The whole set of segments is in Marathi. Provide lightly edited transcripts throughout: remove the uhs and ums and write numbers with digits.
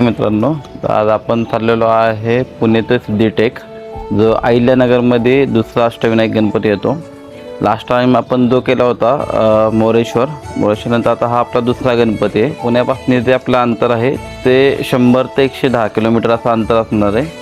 मित्रांनो, तर आज आपण चाललेलो आहे पुणे ते सिद्धिटेक, जो अहिल्यानगरमध्ये दुसरा अष्टविनायक गणपती येतो. लास्ट टाइम आपण जो केला होता मोरेश्वरनंतर आता हा आपला दुसरा गणपती आहे. पुण्यापासून जे आपलं अंतर आहे ते 100 ते 110 किलोमीटर असं अंतर असणार आहे.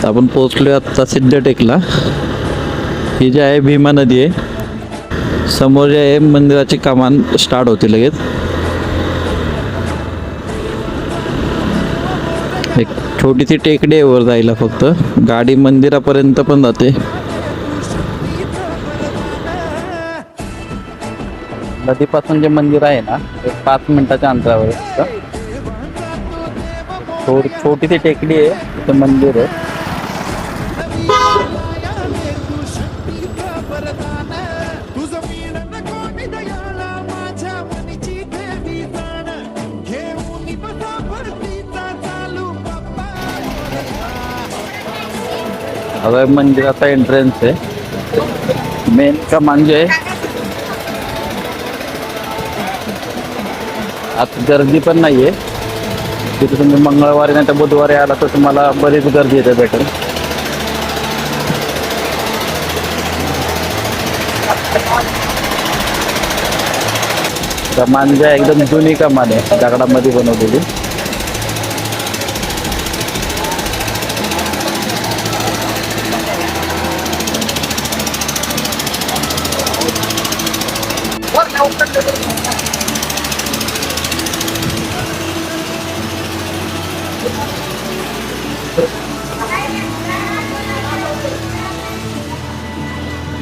आपण पोहोचलो आता सिद्धटेकला. ही जी आहे भीमा नदी आहे. समोर जे आहे मंदिराची कमान स्टार्ट होते लगेच. एक छोटीशी टेकडी आहे वर जायला, फक्त गाडी मंदिरापर्यंत पण जाते. नदीपासून जे मंदिर आहे ना, ते 5 मिनिटाच्या अंतरावर आहे. छोटीशी टेकडी आहे, तिथे मंदिर आहे. आता मंदिराचा एंट्रन्स आहे. मेन का म्हणजे आता गर्दी पण नाहीये. तिथे तुम्ही मंगळवारी नाही तर बुधवारी आला तर तुम्हाला बरीच गर्दी येते भेटेल. कमान जे एकदम जुनी कमान आहे, दगडामध्ये बनवलेली.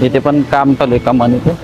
इथे पण काम चालू आहे कमानीचं.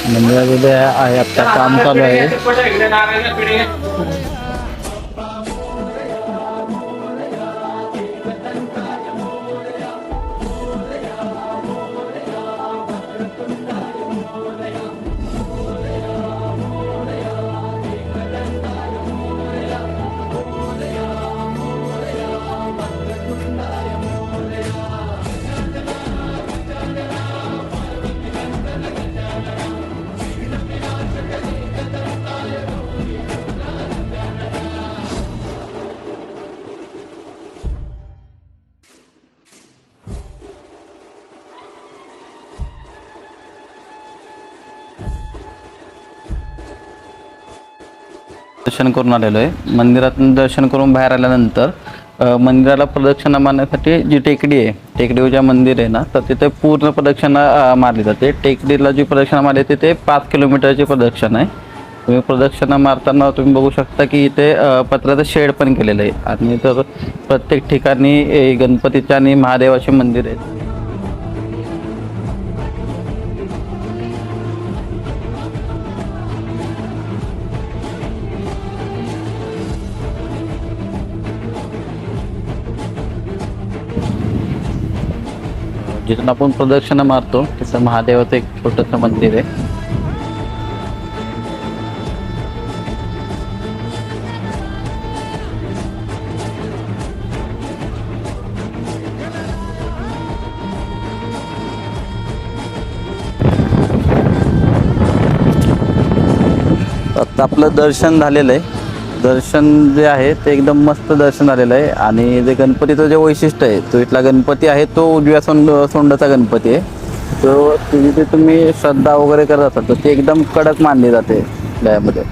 मंदिरामध्ये आहे आता काम चालू आहे. दर्शन करून आलेलो आहे. मंदिरातून दर्शन करून बाहेर आल्यानंतर मंदिराला प्रदक्षिणा मारण्यासाठी जी टेकडी आहे, टेकडीवर ज्या मंदिर आहे ना, तर तिथे पूर्ण प्रदक्षिणा मारली जाते. टेकडीला जी प्रदक्षिणा मारली तिथे 5 किलोमीटरची प्रदक्षिणा आहे. तुम्ही प्रदक्षिणा मारताना तुम्ही बघू शकता की इथे पत्र्याचं शेड पण केलेलं आहे. आणि तर प्रत्येक ठिकाणी गणपतीचे आणि महादेवाचे मंदिर आहेत. जिथून आपण प्रदक्षिणा मारतो तिथं महादेवाचं एक छोटंसं मंदिर आहे. आता आपलं दर्शन झालेलं आहे. दर्शन जे आहे ते एकदम मस्त दर्शन झालेलं आहे. आणि जे गणपतीचं जे वैशिष्ट्य आहे, तो इथला गणपती आहे तो उजव्या सोंडाचा गणपती आहे. तो जिथे तुम्ही श्रद्धा वगैरे करत असाल तर ते एकदम कडक मानली जाते यामध्ये.